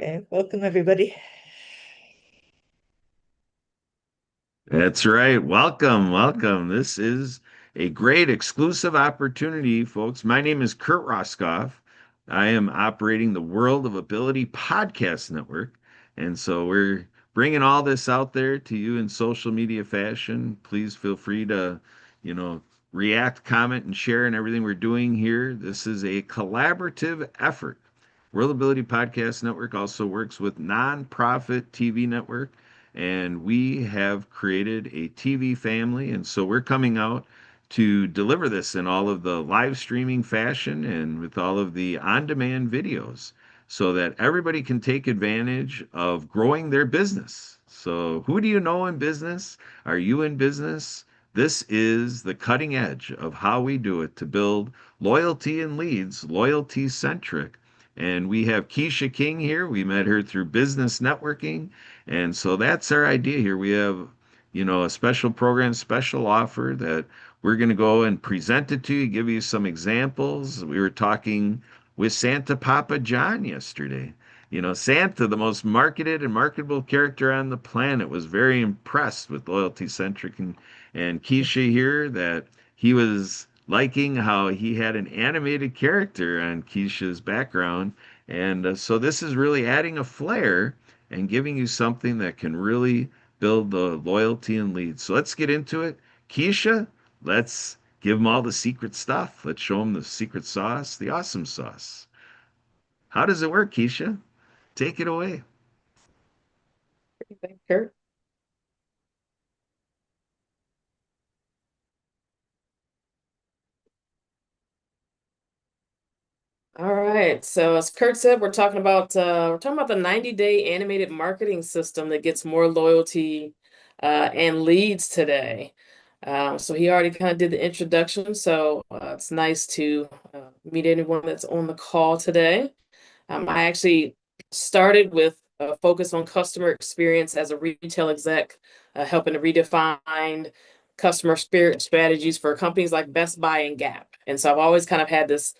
Okay, welcome everybody. That's right. Welcome, welcome. This is a great exclusive opportunity, folks. My name is Kurt Roskoff. I am operating the World of Ability Podcast Network. And so we're bringing all this out there to you in social media fashion. Please feel free to, you know, react, comment, and share in everything we're doing here. This is a collaborative effort. World Ability Podcast Network also works with nonprofit TV network, and we have created a TV family. And so we're coming out to deliver this in all of the live streaming fashion and with all of the on-demand videos so that everybody can take advantage of growing their business. So, who do you know in business? Are you in business? This is the cutting edge of how we do it to build loyalty and leads, loyalty centric. And we have Kiesha King here. We met her through business networking. And so that's our idea here. We have, a special program, special offer that we're going to go and present it to you, give you some examples. We were talking with Santa Papa John yesterday. Santa, the most marketed and marketable character on the planet, was very impressed with Loyalty Centric and Keisha here that he was liking how he had an animated character on Keisha's background. And so this is really adding a flair and giving you something that can really build the loyalty and leads. So let's get into it. Keisha, let's give them all the secret stuff. Let's show them the secret sauce, the awesome sauce. How does it work, Keisha? Take it away. Thanks, Kurt. All right. So as Kurt said, we're talking about the 90-day animated marketing system that gets more loyalty and leads today. So he already kind of did the introduction. So it's nice to meet anyone that's on the call today. I actually started with a focus on customer experience as a retail exec, helping to redefine customer spirit strategies for companies like Best Buy and Gap. And so I've always kind of had this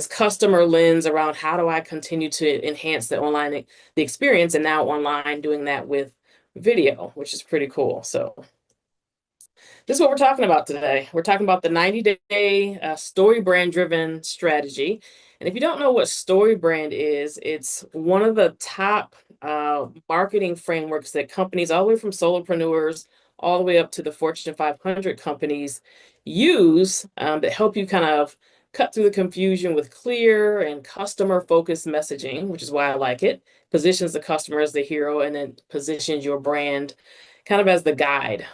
customer lens around how do I continue to enhance the experience, and now online doing that with video, which is pretty cool. So this is what we're talking about today. We're talking about the 90-day story brand driven strategy. And if you don't know what story brand is, it's one of the top marketing frameworks that companies, all the way from solopreneurs all the way up to the Fortune 500 companies, use that help you kind of cut through the confusion with clear and customer focused messaging, which is why I like it. Positions the customer as the hero and then positions your brand kind of as the guide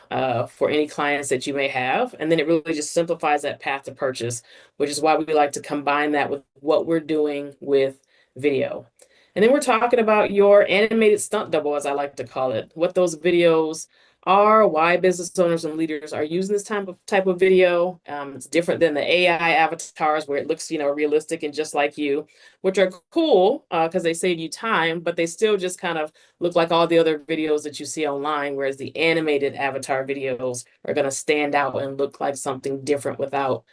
for any clients that you may have. And then it really just simplifies that path to purchase, which is why we like to combine that with what we're doing with video. And then we're talking about your animated stunt double, as I like to call it, what those videos are, why business owners and leaders are using this type of video. It's different than the AI avatars where it looks, realistic and just like you, which are cool because they save you time, but they still just kind of look like all the other videos that you see online, whereas the animated avatar videos are going to stand out and look like something different without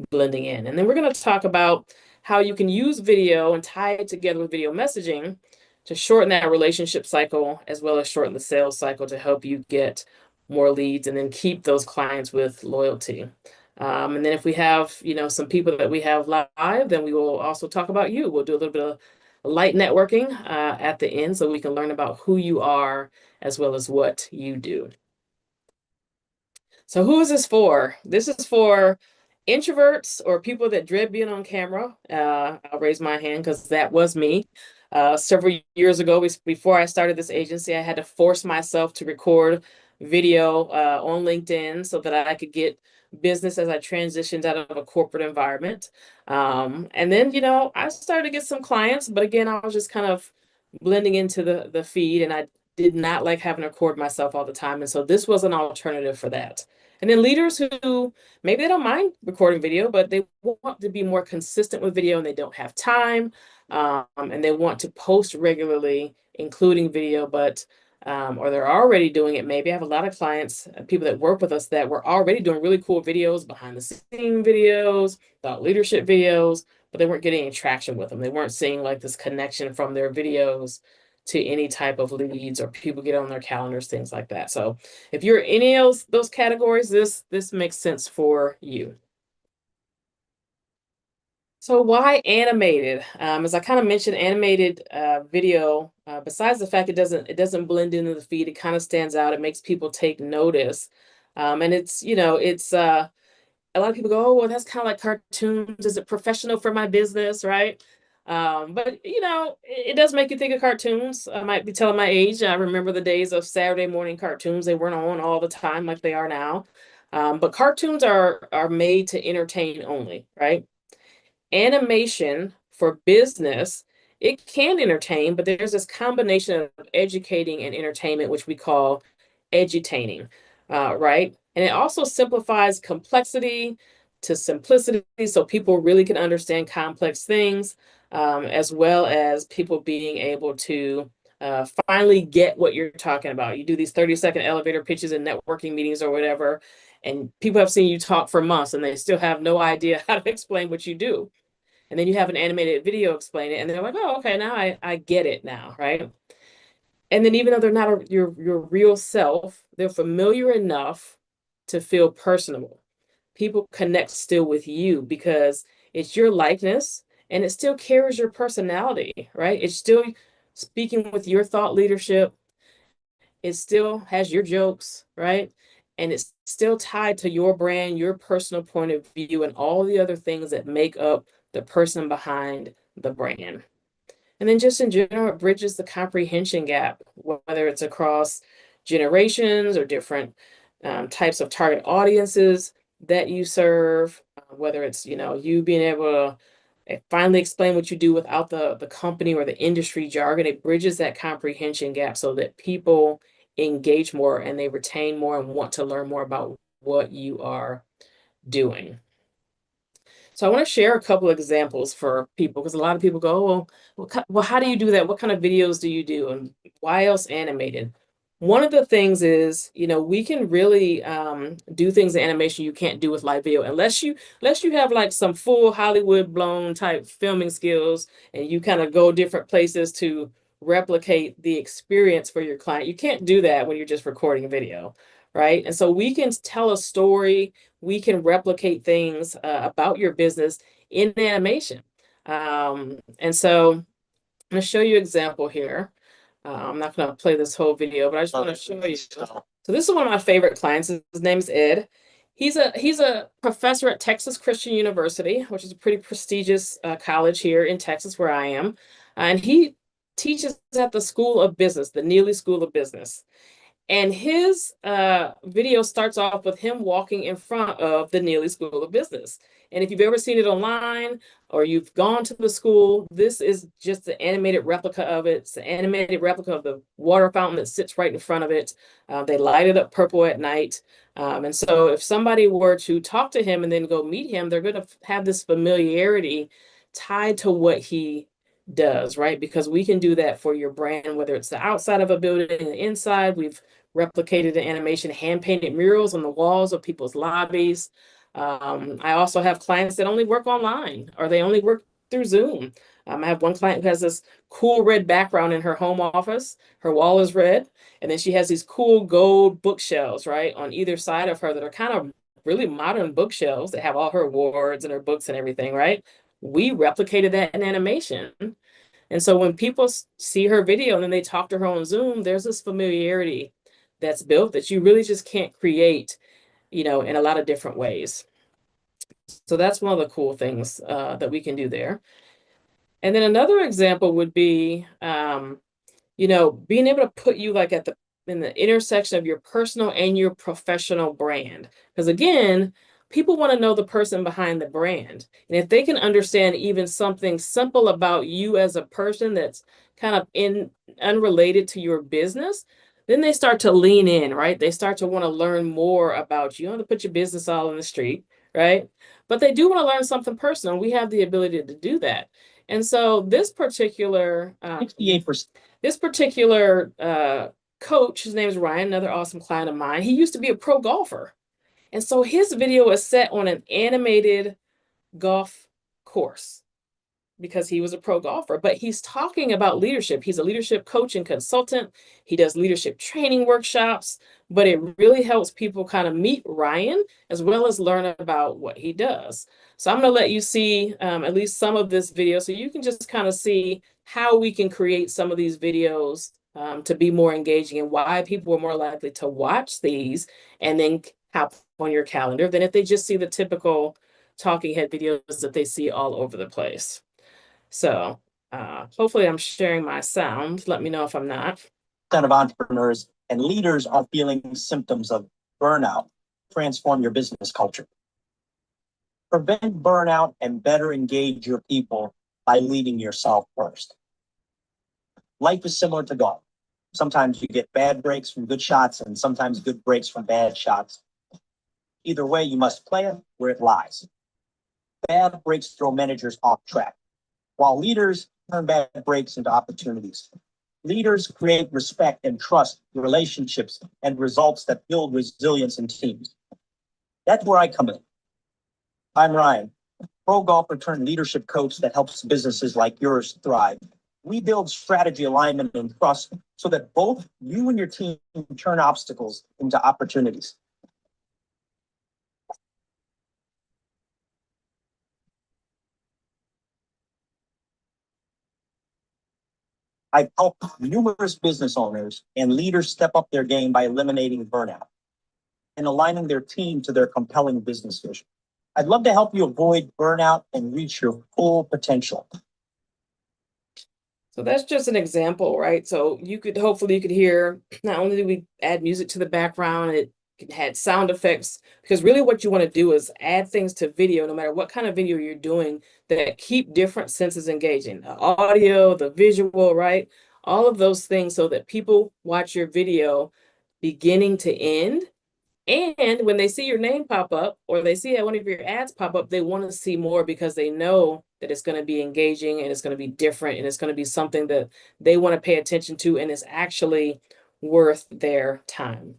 blending in. And then we're going to talk about how you can use video and tie it together with video messaging to shorten that relationship cycle as well as shorten the sales cycle to help you get more leads and then keep those clients with loyalty. And then if we have, some people that we have live, then we will also talk about you. We'll do a little bit of light networking at the end so we can learn about who you are as well as what you do. So who is this for? This is for introverts or people that dread being on camera. I'll raise my hand because that was me. Several years ago, before I started this agency, I had to force myself to record video on LinkedIn so that I could get business as I transitioned out of a corporate environment. And then, I started to get some clients, but again, I was just kind of blending into the feed, and I did not like having to record myself all the time. And so this was an alternative for that. And then leaders who maybe they don't mind recording video, but they want to be more consistent with video and they don't have time, and they want to post regularly, including video, or they're already doing it. Maybe I have a lot of clients, people that work with us that were already doing really cool videos, behind the scene videos, thought leadership videos, but they weren't getting any traction with them. They weren't seeing like this connection from their videos to any type of leads or people get on their calendars, things like that. So if you're any of those categories, this makes sense for you. So why animated? As I kind of mentioned, animated video, besides the fact it doesn't blend into the feed, it kind of stands out. It makes people take notice. And it's a lot of people go, oh, well, that's kind of like cartoons. Is it professional for my business, right? But it does make you think of cartoons. I might be telling my age. I remember the days of Saturday morning cartoons. They weren't on all the time like they are now. But cartoons are made to entertain only, right? Animation for business, it can entertain, but there's this combination of educating and entertainment, which we call edutaining, right? And it also simplifies complexity to simplicity so people really can understand complex things, as well as people being able to finally get what you're talking about. You do these 30-second elevator pitches in networking meetings or whatever, and people have seen you talk for months and they still have no idea how to explain what you do. And then you have an animated video explain it, and they're like, oh, okay, now I get it now, right? And then even though they're not your real self, they're familiar enough to feel personable. People connect still with you because it's your likeness and it still carries your personality, right? It's still speaking with your thought leadership. It still has your jokes, right? And it's still tied to your brand, your personal point of view, and all the other things that make up the person behind the brand. And then just in general, it bridges the comprehension gap, whether it's across generations or different types of target audiences that you serve, whether it's, you being able to finally explain what you do without the company or the industry jargon. It bridges that comprehension gap so that people engage more and they retain more and want to learn more about what you are doing. So I want to share a couple examples for people because a lot of people go, oh, well, how do you do that? What kind of videos do you do? And why else animated? One of the things is, we can really do things in animation you can't do with live video unless you have like some full Hollywood blown type filming skills and you kind of go different places to replicate the experience for your client. You can't do that when you're just recording a video, right? And so we can tell a story, we can replicate things about your business in animation. And so I'm going to show you an example here. I'm not going to play this whole video, but I just want to show you. So this is one of my favorite clients. His name is Ed. He's a professor at Texas Christian University, which is a pretty prestigious college here in Texas where I am. And he teaches at the School of Business, the Neely School of Business. And his video starts off with him walking in front of the Neely School of Business. And if you've ever seen it online or you've gone to the school, this is just an animated replica of it. It's an animated replica of the water fountain that sits right in front of it. They light it up purple at night. And so if somebody were to talk to him and then go meet him, they're going to have this familiarity tied to what he does, right? Because we can do that for your brand, whether it's the outside of a building and the inside. We've replicated the animation, hand-painted murals on the walls of people's lobbies. I also have clients that only work online or they only work through Zoom. I have one client who has this cool red background in her home office. Her wall is red. And then she has these cool gold bookshelves, right, on either side of her that are kind of really modern bookshelves that have all her awards and her books and everything, right? We replicated that in animation. And so when people see her video and then they talk to her on Zoom, there's this familiarity that's built that you really just can't create, in a lot of different ways. So that's one of the cool things that we can do there. And then another example would be, being able to put you like in the intersection of your personal and your professional brand. Because again, people want to know the person behind the brand. And if they can understand even something simple about you as a person that's kind of unrelated to your business, then they start to lean in, right? They start to want to learn more about you. You don't have to put your business all in the street, right? But they do want to learn something personal. We have the ability to do that. And so this particular 68%. This particular coach, his name is Ryan, another awesome client of mine. He used to be a pro golfer. And so his video is set on an animated golf course. because he was a pro golfer, but he's talking about leadership. He's a leadership coach and consultant. He does leadership training workshops, but it really helps people kind of meet Ryan as well as learn about what he does. So I'm going to let you see at least some of this video so you can just kind of see how we can create some of these videos to be more engaging and why people are more likely to watch these and then hop on your calendar than if they just see the typical talking head videos that they see all over the place. So hopefully I'm sharing my sound. Let me know if I'm not. Kind of entrepreneurs and leaders are feeling symptoms of burnout. Transform your business culture. Prevent burnout and better engage your people by leading yourself first. Life is similar to golf. Sometimes you get bad breaks from good shots and sometimes good breaks from bad shots. Either way, you must play it where it lies. Bad breaks throw managers off track, while leaders turn bad breaks into opportunities. Leaders create respect and trust, relationships, and results that build resilience in teams. That's where I come in. I'm Ryan, pro golfer turned leadership coach that helps businesses like yours thrive. We build strategy, alignment, and trust so that both you and your team turn obstacles into opportunities. I've helped numerous business owners and leaders step up their game by eliminating burnout and aligning their team to their compelling business vision. I'd love to help you avoid burnout and reach your full potential. So that's just an example, right? So hopefully you could hear, not only do we add music to the background, it had sound effects, because really what you want to do is add things to video, no matter what kind of video you're doing, that keep different senses engaging. The audio, the visual, right? All of those things so that people watch your video beginning to end. And when they see your name pop up or they see one of your ads pop up, they want to see more because they know that it's going to be engaging and it's going to be different and it's going to be something that they want to pay attention to and is actually worth their time.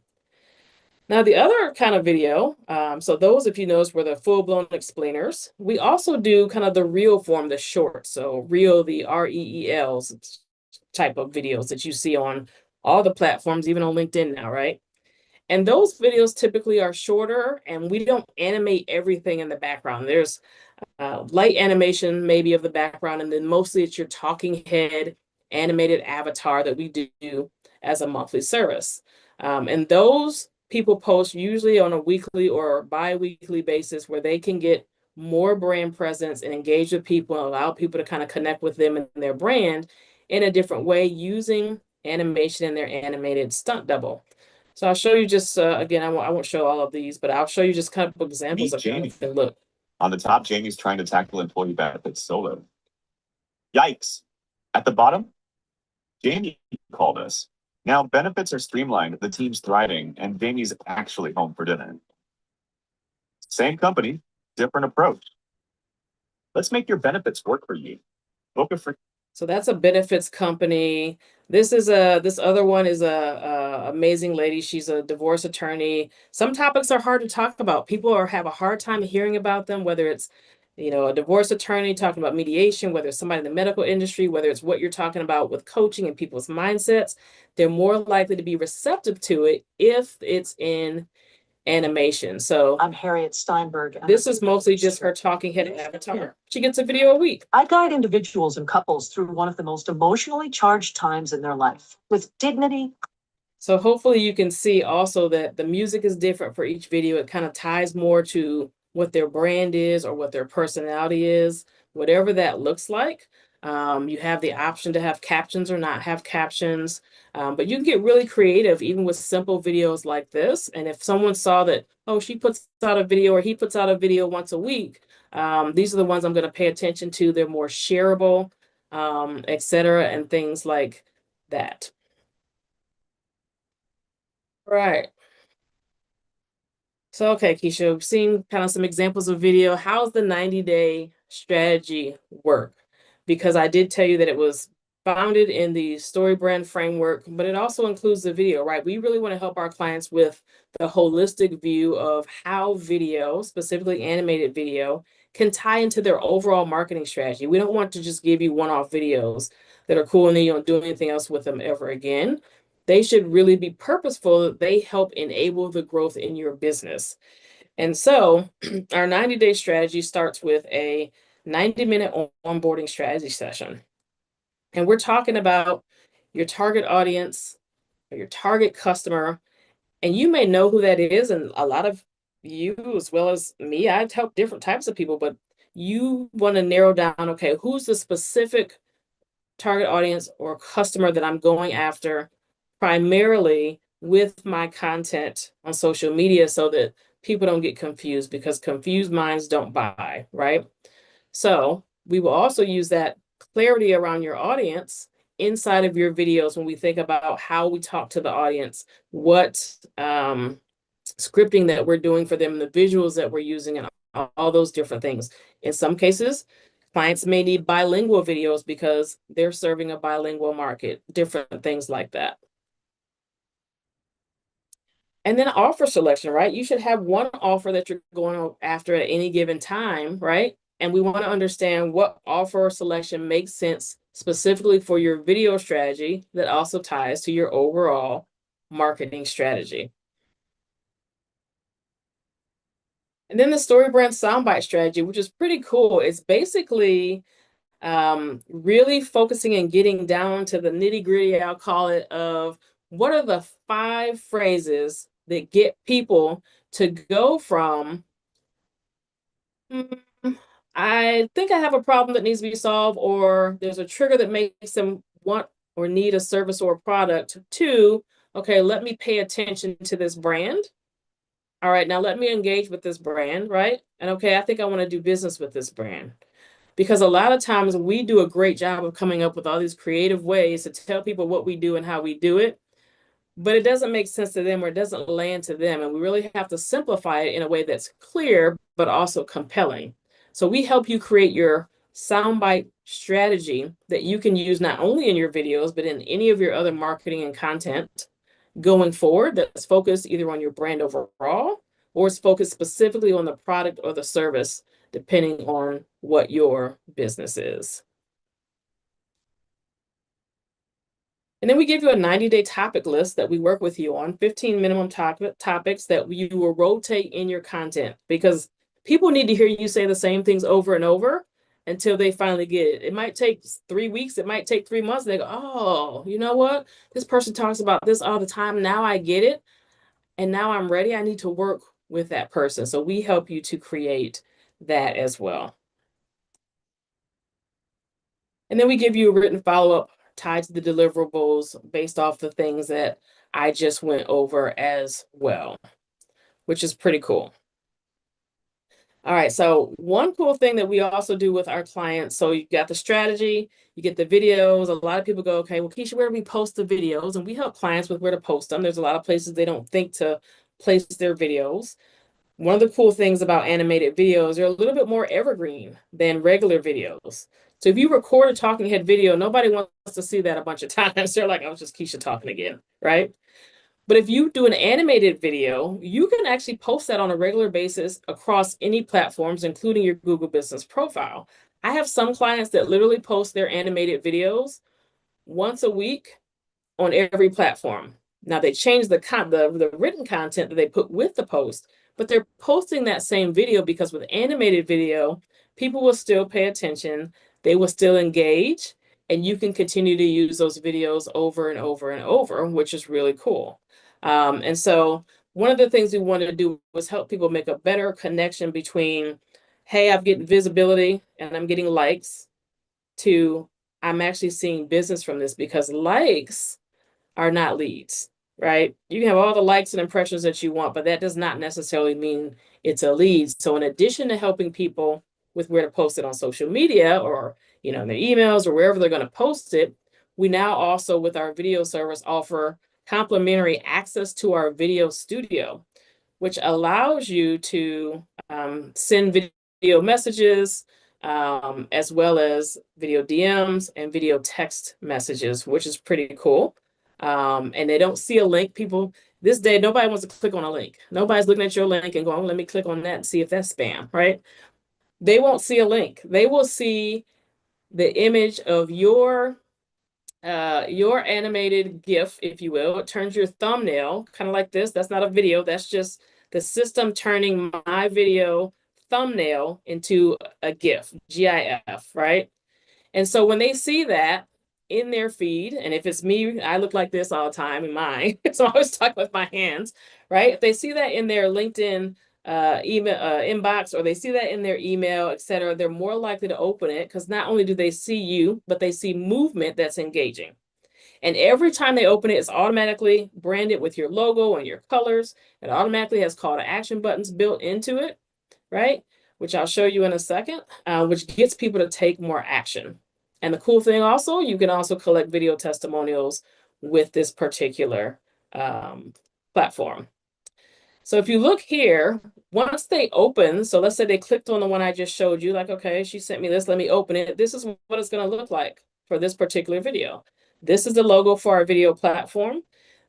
Now, the other kind of video, so those, if you notice, were the full-blown explainers. We also do kind of the reel form, the short. So reel, the REELs type of videos that you see on all the platforms, even on LinkedIn now, right? And those videos typically are shorter and we don't animate everything in the background. There's light animation maybe of the background, and then mostly it's your talking head animated avatar that we do as a monthly service. And those people post usually on a weekly or bi-weekly basis where they can get more brand presence and engage with people and allow people to kind of connect with them and their brand in a different way using animation and their animated stunt double. So I'll show you just, again, I won't show all of these, but I'll show you just kind of examples of how it can look. On the top, Jamie's trying to tackle employee benefits solo. Yikes. At the bottom, Jamie called us. Now benefits are streamlined, the team's thriving, and Jamie's actually home for dinner. Same company, different approach. Let's make your benefits work for you. Book a free. So that's a benefits company. This other one is a amazing lady. She's a divorce attorney. Some topics are hard to talk about. People have a hard time hearing about them, whether it's, a divorce attorney talking about mediation, whether it's somebody in the medical industry, whether it's what you're talking about with coaching and people's mindsets. They're more likely to be receptive to it if it's in animation. So I'm Harriet Steinberg. This is mostly just her talking head avatar. She gets a video a week. I guide individuals and couples through one of the most emotionally charged times in their life with dignity. So hopefully you can see also that the music is different for each video. It kind of ties more to what their brand is or what their personality is, whatever that looks like. You have the option to have captions or not have captions, but you can get really creative even with simple videos like this. And if someone saw that, oh, she puts out a video or he puts out a video once a week, these are the ones I'm going to pay attention to. They're more shareable, etc., and things like that. Right. So, okay, Kiesha, we've seen kind of some examples of video. How's the 90-day strategy work? Because I did tell you that it was founded in the StoryBrand framework, but it also includes the video, right? We really want to help our clients with the holistic view of how video, specifically animated video, can tie into their overall marketing strategy. We don't want to just give you one-off videos that are cool and then you don't do anything else with them ever again. They should really be purposeful. They help enable the growth in your business. And so our 90-day strategy starts with a 90-minute onboarding strategy session. And we're talking about your target audience, or your target customer, and you may know who that is. And a lot of you, as well as me, I've helped different types of people, but you want to narrow down, okay, who's the specific target audience or customer that I'm going after primarily with my content on social media, so that people don't get confused, because confused minds don't buy, right? So we will also use that clarity around your audience inside of your videos when we think about how we talk to the audience, what scripting that we're doing for them, the visuals that we're using, and all those different things. In some cases, clients may need bilingual videos because they're serving a bilingual market, different things like that. And then offer selection, right? You should have one offer that you're going after at any given time, right? And we want to understand what offer selection makes sense specifically for your video strategy that also ties to your overall marketing strategy. And then the StoryBrand soundbite strategy, which is pretty cool. It's basically really focusing and getting down to the nitty gritty, I'll call it, of what are the 5 phrases that get people to go from, I think I have a problem that needs to be solved, or there's a trigger that makes them want or need a service or a product, to, okay, let me pay attention to this brand. All right, now let me engage with this brand, right? And okay, I think I want to do business with this brand. Because a lot of times we do a great job of coming up with all these creative ways to tell people what we do and how we do it, but it doesn't make sense to them, or it doesn't land to them. And we really have to simplify it in a way that's clear, but also compelling. So we help you create your soundbite strategy that you can use not only in your videos, but in any of your other marketing and content going forward, that's focused either on your brand overall, or it's focused specifically on the product or the service, depending on what your business is. And then we give you a 90-day topic list that we work with you on, 15 minimum topics that you will rotate in your content, because people need to hear you say the same things over and over until they finally get it. It might take 3 weeks, it might take 3 months. They go, oh, you know what? This person talks about this all the time. Now I get it. And now I'm ready. I need to work with that person. So we help you to create that as well. And then we give you a written follow-up tied to the deliverables based off the things that I just went over as well, which is pretty cool. All right, so one cool thing that we also do with our clients, so you got the strategy, you get the videos. A lot of people go, okay, well, Kiesha, where do we post the videos? And we help clients with where to post them. There's a lot of places they don't think to place their videos. One of the cool things about animated videos, they're a little bit more evergreen than regular videos. So if you record a talking head video, nobody wants to see that a bunch of times. They're like, I was just Kiesha talking again, right? But if you do an animated video, you can actually post that on a regular basis across any platforms, including your Google Business Profile. I have some clients that literally post their animated videos once a week on every platform. Now they change the written content that they put with the post, but they're posting that same video because with animated video, people will still pay attention, they will still engage, and you can continue to use those videos over and over and over, which is really cool. And so one of the things we wanted to do was help people make a better connection between, hey, I'm getting visibility and I'm getting likes, to I'm actually seeing business from this, because likes are not leads, right? You can have all the likes and impressions that you want, but that does not necessarily mean it's a lead. So in addition to helping people with where to post it on social media, or in their emails or wherever they're going to post it, we now also, with our video service, offer complimentary access to our video studio, which allows you to send video messages, as well as video DMs and video text messages, which is pretty cool. And they don't see a link. People, this day, nobody wants to click on a link. Nobody's looking at your link and going, let me click on that and see if that's spam, right? they won't see a link. They will see the image of your animated GIF, if you will. It turns your thumbnail kind of like this. That's not a video. That's just the system turning my video thumbnail into a GIF, GIF, right? And so when they see that in their feed, and if it's me, I look like this all the time in mine. So I always talk with my hands, right? If they see that in their LinkedIn email inbox, or they see that in their email, et cetera, they're more likely to open it because not only do they see you, but they see movement that's engaging. And every time they open it, it's automatically branded with your logo and your colors. It automatically has call to action buttons built into it, right? Which I'll show you in a second, which gets people to take more action. And the cool thing also, you can also collect video testimonials with this particular platform. So if you look here, once they open, so let's say they clicked on the one I just showed you, like, okay, she sent me this, let me open it. This is what it's going to look like for this particular video. This is the logo for our video platform.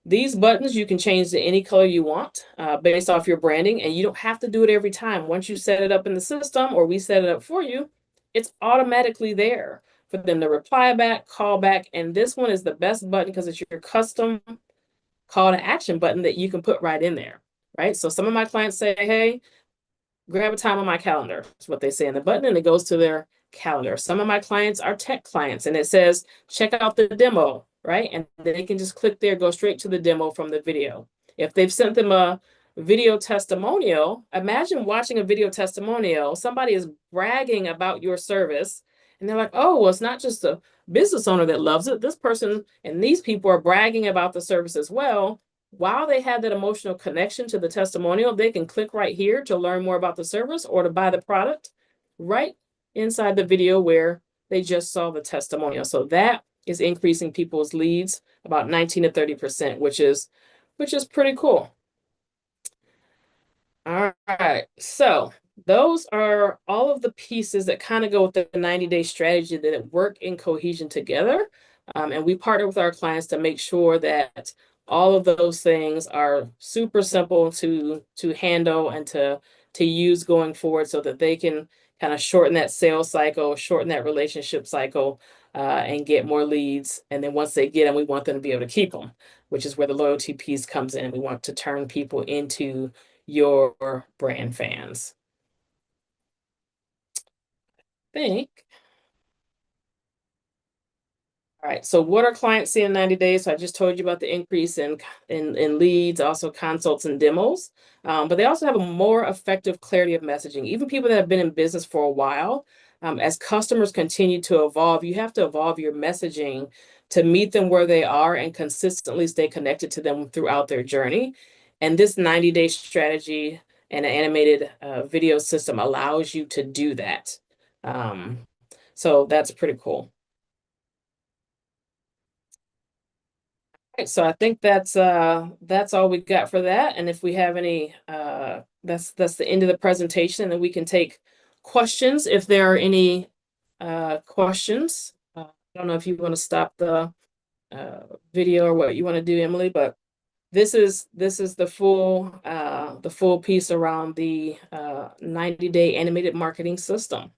These buttons you can change to any color you want based off your branding, and you don't have to do it every time. Once you set it up in the system, or we set it up for you, it's automatically there for them to reply back, call back. And this one is the best button because it's your custom call to action button that you can put right in there, right? So some of my clients say, hey, grab a time on my calendar. That's what they say in the button, and it goes to their calendar. Some of my clients are tech clients, and it says, check out the demo, right? And they can just click there, go straight to the demo from the video. If they've sent them a video testimonial, imagine watching a video testimonial. Somebody is bragging about your service, and they're like, oh, well, it's not just a business owner that loves it. This person and these people are bragging about the service as well. While they have that emotional connection to the testimonial, they can click right here to learn more about the service or to buy the product right inside the video where they just saw the testimonial. So that is increasing people's leads about 19 to 30%, which is pretty cool. All right, so those are all of the pieces that kind of go with the 90-day strategy that work in cohesion together. And we partner with our clients to make sure that all of those things are super simple to handle and to use going forward so that they can kind of shorten that sales cycle, shorten that relationship cycle, and get more leads. And then once they get them, we want them to be able to keep them, which is where the loyalty piece comes in. We want to turn people into your brand fans. I think. All right, so what are clients seeing in 90 days? So I just told you about the increase in leads, also consults and demos. But they also have a more effective clarity of messaging. Even people that have been in business for a while, as customers continue to evolve, you have to evolve your messaging to meet them where they are and consistently stay connected to them throughout their journey. And this 90-day strategy and an animated video system allows you to do that. So that's pretty cool. So I think that's all we got for that. And if we have any, that's the end of the presentation, and then we can take questions if there are any questions. I don't know if you want to stop the video or what you want to do, Emily, but this is the full piece around the 90-day animated marketing system.